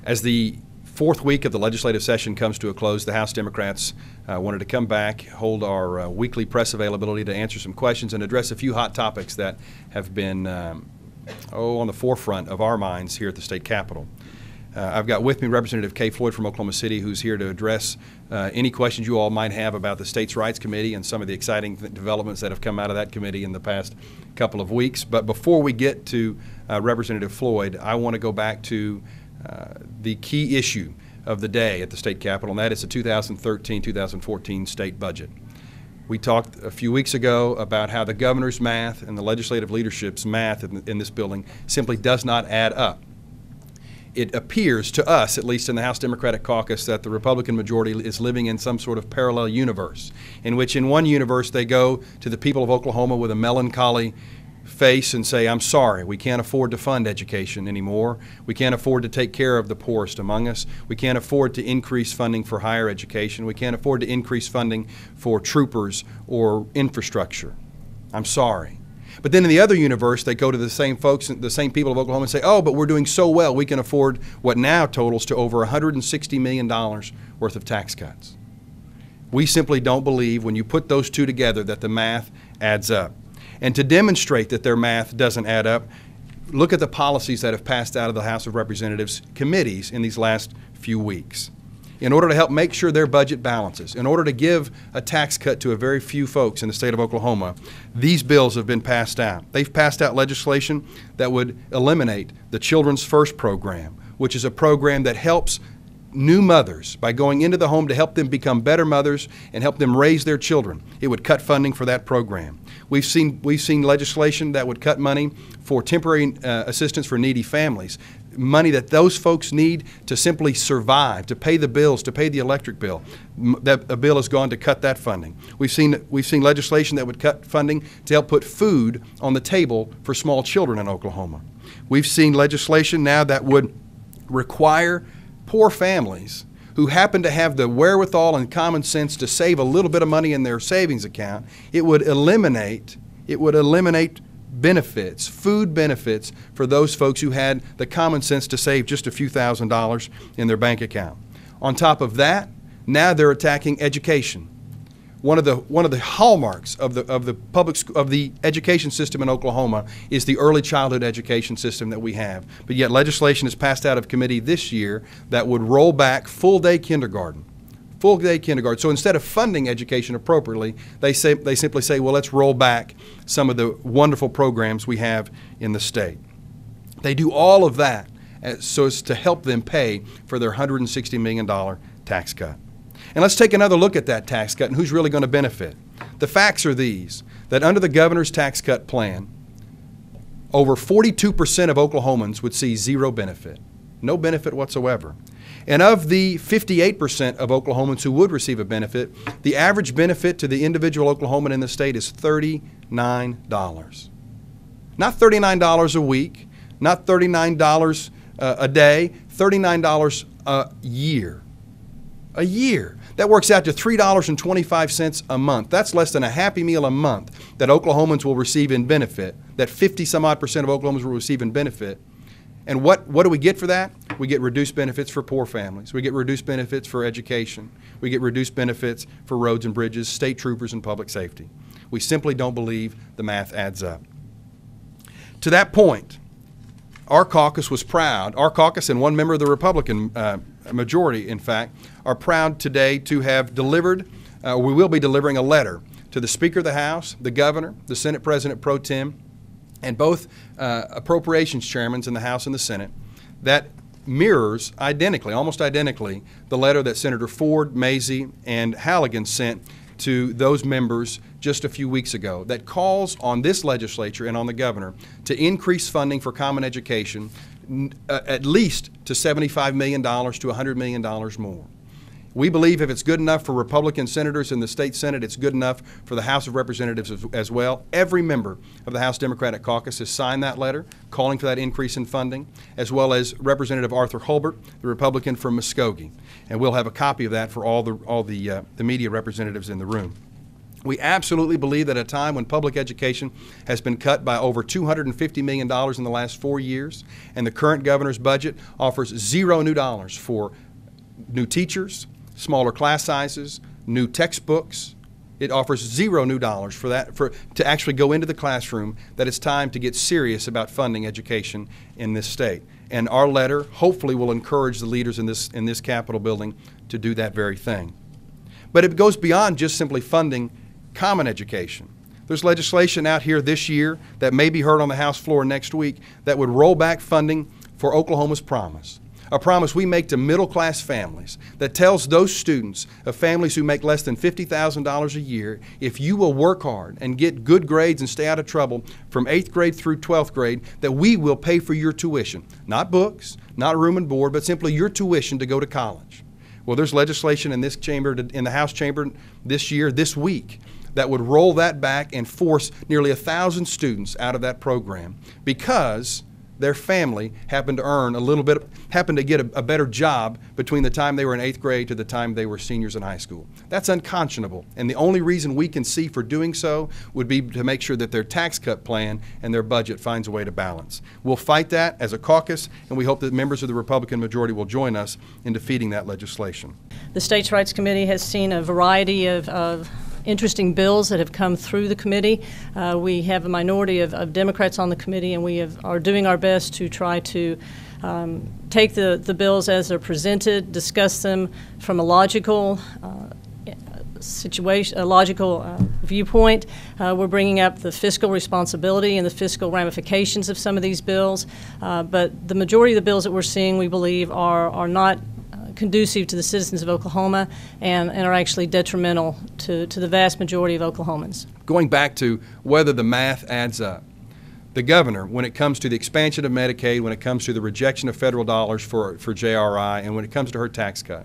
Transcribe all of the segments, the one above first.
As the fourth week of the legislative session comes to a close, the House Democrats wanted to come back, hold our weekly press availability to answer some questions and address a few hot topics that have been on the forefront of our minds here at the state capitol. I've got with me Representative Kay Floyd from Oklahoma City, who's here to address any questions you all might have about the States' Rights Committee and some of the exciting developments that have come out of that committee in the past couple of weeks. But before we get to Representative Floyd, I want to go back to the key issue of the day at the state capitol, and that is the 2013-2014 state budget. We talked a few weeks ago about how the governor's math and the legislative leadership's math in this building simply does not add up. It appears to us, at least in the House Democratic Caucus, that the Republican majority is living in some sort of parallel universe, in which in one universe they go to the people of Oklahoma with a melancholy face and say, I'm sorry, we can't afford to fund education anymore. We can't afford to take care of the poorest among us. We can't afford to increase funding for higher education. We can't afford to increase funding for troopers or infrastructure. I'm sorry. But then in the other universe, they go to the same folks, the same people of Oklahoma and say, oh, but we're doing so well, we can afford what now totals to over $160 million worth of tax cuts. We simply don't believe when you put those two together that the math adds up. And to demonstrate that their math doesn't add up, look at the policies that have passed out of the House of Representatives committees in these last few weeks. In order to help make sure their budget balances, in order to give a tax cut to a very few folks in the state of Oklahoma, these bills have been passed out. They've passed out legislation that would eliminate the Children's First program, which is a program that helps new mothers by going into the home to help them become better mothers and help them raise their children. It would cut funding for that program. We've seen legislation that would cut money for temporary assistance for needy families, money that those folks need to simply survive, to pay the bills, to pay the electric bill. That a bill has gone to cut that funding. We've seen legislation that would cut funding to help put food on the table for small children in Oklahoma. We've seen legislation now that would require poor families who happen to have the wherewithal and common sense to save a little bit of money in their savings account. It would eliminate benefits, food benefits, for those folks who had the common sense to save just a few $1,000s in their bank account. On top of that, now they're attacking education. One of the hallmarks of the education system in Oklahoma is the early childhood education system that we have. But yet legislation is passed out of committee this year that would roll back full-day kindergarten. Full-day kindergarten. So instead of funding education appropriately, they simply say, well, let's roll back some of the wonderful programs we have in the state. They do all of that so as to help them pay for their $160 million tax cut. And let's take another look at that tax cut and who's really going to benefit. The facts are these, that under the governor's tax cut plan, over 42% of Oklahomans would see zero benefit, no benefit whatsoever. And of the 58% of Oklahomans who would receive a benefit, the average benefit to the individual Oklahoman in the state is $39. Not $39 a week, not $39 a day, $39 a year. A year. That works out to $3.25 a month. That's less than a Happy Meal a month that Oklahomans will receive in benefit, that 50-some-odd% of Oklahomans will receive in benefit. And what do we get for that? We get reduced benefits for poor families. We get reduced benefits for education. We get reduced benefits for roads and bridges, state troopers, and public safety. We simply don't believe the math adds up. To that point, our caucus was proud, our caucus and one member of the Republican majority, in fact, are proud today to have delivered, we will be delivering a letter to the Speaker of the House, the Governor, the Senate President Pro Tem, and both appropriations chairmen in the House and the Senate that mirrors identically, almost identically, the letter that Senator Ford, Mazie, and Halligan sent to those members just a few weeks ago that calls on this legislature and on the governor to increase funding for common education at least to $75 million to $100 million more. We believe if it's good enough for Republican senators in the state Senate, it's good enough for the House of Representatives as well. Every member of the House Democratic Caucus has signed that letter calling for that increase in funding, as well as Representative Arthur Hulbert, the Republican from Muskogee. And we'll have a copy of that for all the media representatives in the room. We absolutely believe that at a time when public education has been cut by over $250 million in the last 4 years, and the current governor's budget offers zero new dollars for new teachers, smaller class sizes, new textbooks. It offers zero new dollars to actually go into the classroom, that it's time to get serious about funding education in this state. And our letter hopefully will encourage the leaders in this Capitol building to do that very thing. But it goes beyond just simply funding common education. There's legislation out here this year that may be heard on the House floor next week that would roll back funding for Oklahoma's Promise, a promise we make to middle-class families that tells those students of families who make less than $50,000 a year, if you will work hard and get good grades and stay out of trouble from 8th grade through 12th grade, that we will pay for your tuition. Not books, not room and board, but simply your tuition to go to college. Well, there's legislation in this chamber, in the House chamber this week, that would roll that back and force nearly 1,000 students out of that program because their family happened to get a better job between the time they were in 8th grade to the time they were seniors in high school. That's unconscionable, and the only reason we can see for doing so would be to make sure that their tax cut plan and their budget finds a way to balance. We'll fight that as a caucus, and we hope that members of the Republican majority will join us in defeating that legislation. The States Rights Committee has seen a variety of interesting bills that have come through the committee. We have a minority of Democrats on the committee, and we are doing our best to try to take the bills as they're presented, discuss them from a logical viewpoint. We're bringing up the fiscal responsibility and the fiscal ramifications of some of these bills, but the majority of the bills that we're seeing, we believe, are not conducive to the citizens of Oklahoma and are actually detrimental to the vast majority of Oklahomans. Going back to whether the math adds up, the governor, when it comes to the expansion of Medicaid, when it comes to the rejection of federal dollars for JRI, and when it comes to her tax cut,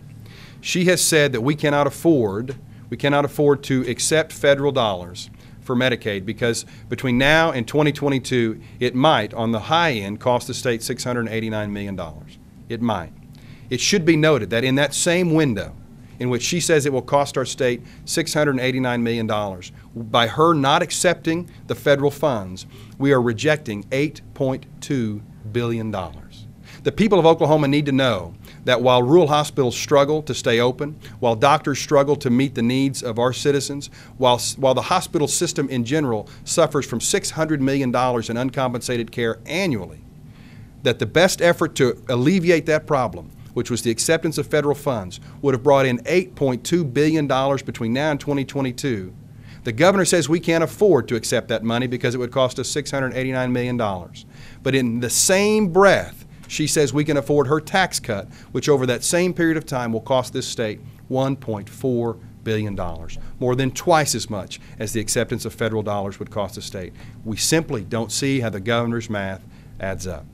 she has said that we cannot afford to accept federal dollars for Medicaid because between now and 2022, it might, on the high end, cost the state $689 million. It might. It should be noted that in that same window in which she says it will cost our state $689 million, by her not accepting the federal funds, we are rejecting $8.2 billion. The people of Oklahoma need to know that while rural hospitals struggle to stay open, while doctors struggle to meet the needs of our citizens, while the hospital system in general suffers from $600 million in uncompensated care annually, that the best effort to alleviate that problem, which was the acceptance of federal funds, would have brought in $8.2 billion between now and 2022. The governor says we can't afford to accept that money because it would cost us $689 million. But in the same breath, she says we can afford her tax cut, which over that same period of time will cost this state $1.4 billion, more than twice as much as the acceptance of federal dollars would cost the state. We simply don't see how the governor's math adds up.